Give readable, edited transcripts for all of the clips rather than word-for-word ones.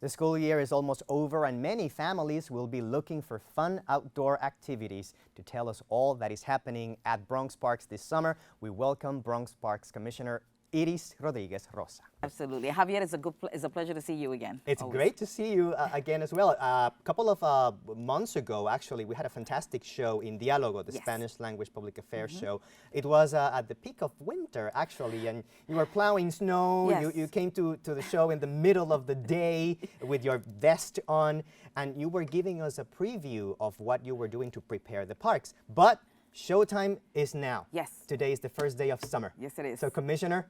The school year is almost over and many families will be looking for fun outdoor activities. To tell us all that is happening at Bronx Parks this summer, we welcome Bronx Parks Commissioner Iris Rodriguez-Rosa. Absolutely. Javier, it's a pleasure to see you again. It's always. great to see you again as well. A couple of months ago, actually, we had a fantastic show in Diálogo, the Spanish language public affairs show. It was at the peak of winter, actually, and you were plowing snow. Yes. You came to the show in the middle of the day with your vest on, and you were giving us a preview of what you were doing to prepare the parks. But showtime is now. Yes. Today is the first day of summer. Yes, it is. So, Commissioner,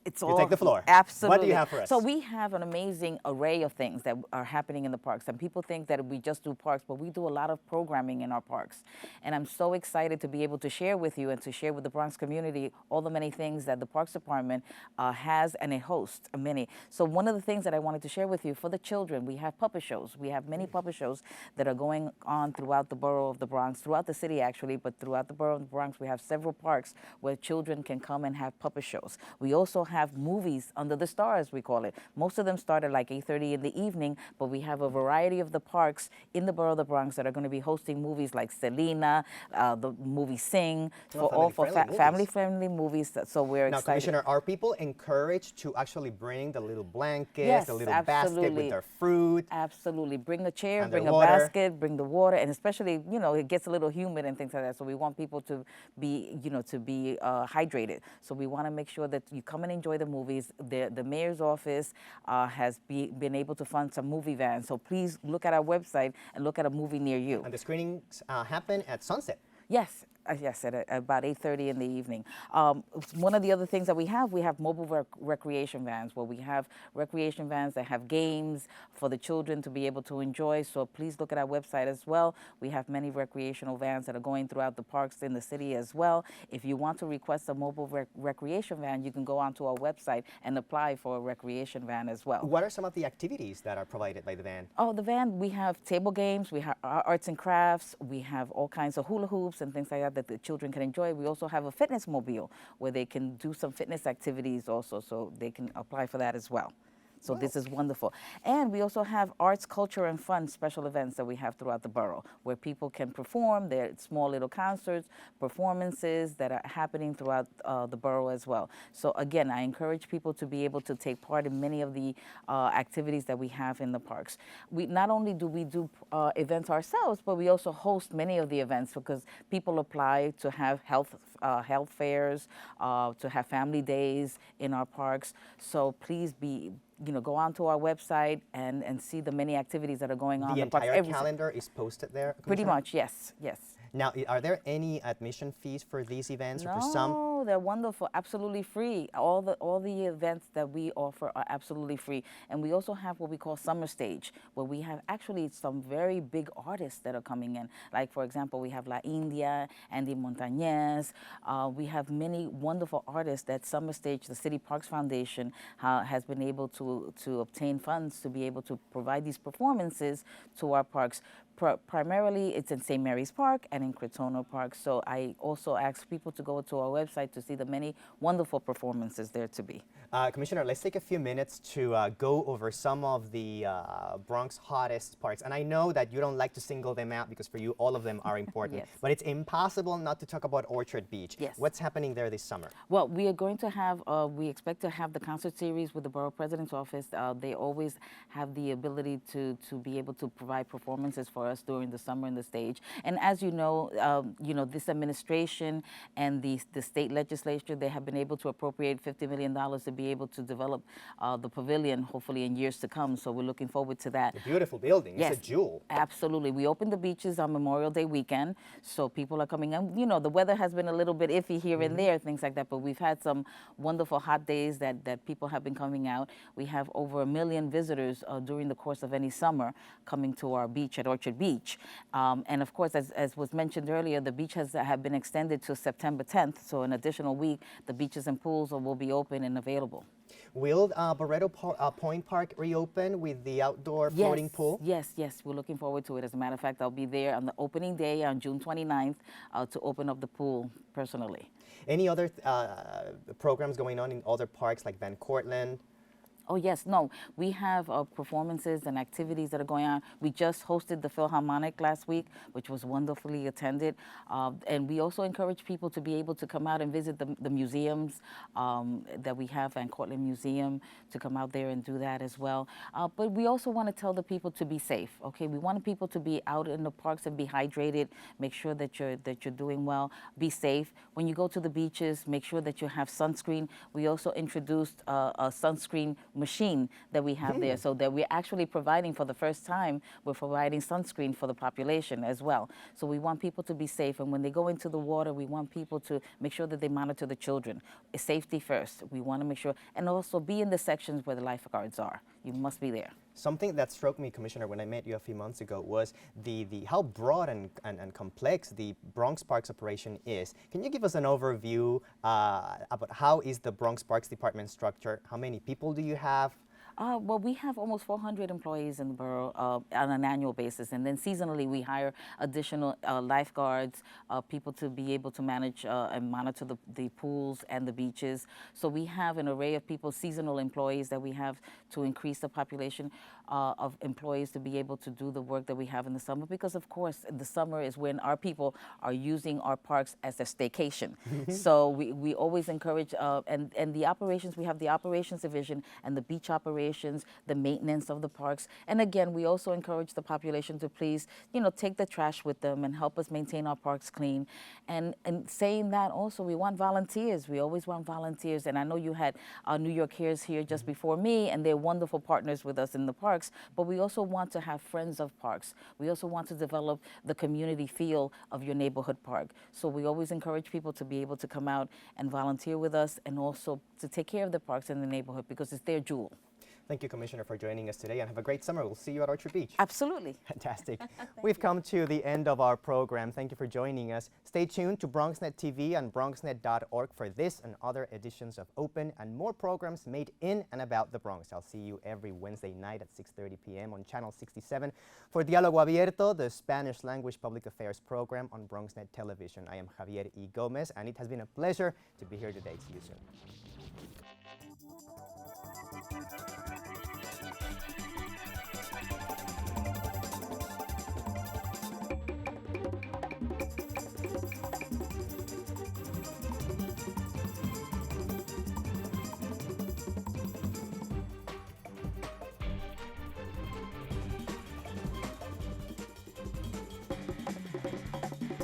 You take the floor. Absolutely. What do you have for us? So we have an amazing array of things that are happening in the parks. And people think that we just do parks, but we do a lot of programming in our parks. And I'm so excited to be able to share with you and to share with the Bronx community all the many things that the Parks Department has and it hosts many. So one of the things that I wanted to share with you for the children, we have puppet shows. We have many puppet shows that are going on throughout the borough of the Bronx, throughout the city actually, but throughout the borough of the Bronx, we have several parks where children can come and have puppet shows. We also have movies under the stars, we call it. Most of them start at like 8:30 in the evening, but we have a variety of the parks in the borough of the Bronx that are going to be hosting movies like Selena, the movie Sing, family-friendly movies. So we're now, excited. Commissioner, are people encouraged to actually bring the little blankets, Yes, the little basket with their fruit? Absolutely. Bring a chair, And bring the a water. basket, bring the water, and especially, you know, it gets a little humid and things like that. So we want people to be, hydrated. So we want to make sure that you come and enjoy the movies. The mayor's office has been able to fund some movie vans. So please look at our website and look at a movie near you. And the screenings happen at sunset. Yes. Yes, at about 8:30 in the evening. One of the other things that we have mobile recreation vans, where we have recreation vans that have games for the children to be able to enjoy. So please look at our website as well. We have many recreational vans that are going throughout the parks in the city as well. If you want to request a mobile recreation van, you can go onto our website and apply for a recreation van as well. What are some of the activities that are provided by the van? Oh, the van, we have table games, we have arts and crafts, we have all kinds of hula hoops and things like that the children can enjoy. We also have a fitness mobile where they can do some fitness activities also, so they can apply for that as well. So this is wonderful. And we also have arts, culture, and fun special events that we have throughout the borough where people can perform their small little concerts, performances that are happening throughout the borough as well. So again, I encourage people to be able to take part in many of the activities that we have in the parks. Not only do we do events ourselves, but we also host many of the events because people apply to have health fairs, to have family days in our parks. So please go onto our website and see the many activities that are going on. The entire calendar is posted there? Pretty much, yes. Now, are there any admission fees for these events or for some? No, they're wonderful, absolutely free. All the events that we offer are absolutely free. And we also have what we call Summer Stage, where we have actually some very big artists that are coming in. Like, for example, we have La India, Andy Montañez. We have many wonderful artists that Summer Stage, the City Parks Foundation, has been able to obtain funds to be able to provide these performances to our parks. Primarily, it's in St. Mary's Park and in Cretono Park. So I also ask people to go to our website to see the many wonderful performances there to be. Commissioner, let's take a few minutes to go over some of the Bronx hottest parks. And I know that you don't like to single them out because for you, all of them are important. Yes. But it's impossible not to talk about Orchard Beach. Yes. What's happening there this summer? Well, we are going to have, we expect to have the concert series with the Borough President's Office. They always have the ability to be able to provide performances for us during the summer in the stage. And as you know, this administration and the state legislature, they have been able to appropriate $50 million to be able to develop the pavilion, hopefully in years to come. So we're looking forward to that. A beautiful building. Yes, it's a jewel. Absolutely. We opened the beaches on Memorial Day weekend, so people are coming in. You know, the weather has been a little bit iffy here and there, things like that, but we've had some wonderful hot days that people have been coming out. We have over 1 million visitors during the course of any summer coming to our beach at Orchard Beach. And of course, as was mentioned earlier, the beach have been extended to September 10th, so an additional week, the beaches and pools will be open and available. Will Barreto Point Park reopen with the outdoor floating pool? Yes, we're looking forward to it. As a matter of fact, I'll be there on the opening day on June 29th to open up the pool personally. Any other programs going on in other parks like Van Cortlandt? Oh yes, no, we have performances and activities that are going on. We just hosted the Philharmonic last week, which was wonderfully attended, and we also encourage people to be able to come out and visit the museums that we have, and Cortlandt Museum, to come out there and do that as well. But we also want to tell the people to be safe. Okay, we want people to be out in the parks and be hydrated. Make sure that you're doing well. Be safe when you go to the beaches. Make sure that you have sunscreen. We also introduced a sunscreen machine that we have there, so that we're actually providing, for the first time, we're providing sunscreen for the population as well. So we want people to be safe, and when they go into the water, we want people to make sure that they monitor the children. Safety first. We want to make sure, and also be in the sections where the lifeguards are. You must be there. Something that struck me, Commissioner, when I met you a few months ago was the how broad and complex the Bronx Parks operation is. Can you give us an overview about how is the Bronx Parks Department structured? How many people do you have? Well, we have almost 400 employees in the borough on an annual basis, and then seasonally we hire additional lifeguards, people to be able to manage and monitor the pools and the beaches. So we have an array of people, seasonal employees that we have to increase the population of employees to be able to do the work that we have in the summer, because of course the summer is when our people are using our parks as their staycation. So we always encourage, and the operations, we have the operations division and the beach operations, the maintenance of the parks. And again, we also encourage the population to please, take the trash with them and help us maintain our parks clean. And saying that also, we want volunteers. We always want volunteers. And I know you had New York Cares here just before me, and they're wonderful partners with us in the parks. But we also want to have friends of parks. We also want to develop the community feel of your neighborhood park. So we always encourage people to be able to come out and volunteer with us, and also to take care of the parks in the neighborhood, because it's their jewel. Thank you, Commissioner, for joining us today, and have a great summer. We'll see you at Orchard Beach. Absolutely. Fantastic. We've come to the end of our program. Thank you for joining us. Stay tuned to BronxNet TV and BronxNet.org for this and other editions of Open and more programs made in and about the Bronx. I'll see you every Wednesday night at 6:30 p.m. on Channel 67 for Diálogo Abierto, the Spanish language public affairs program on BronxNet Television. I am Javier Gomez, and it has been a pleasure to be here today. See you soon.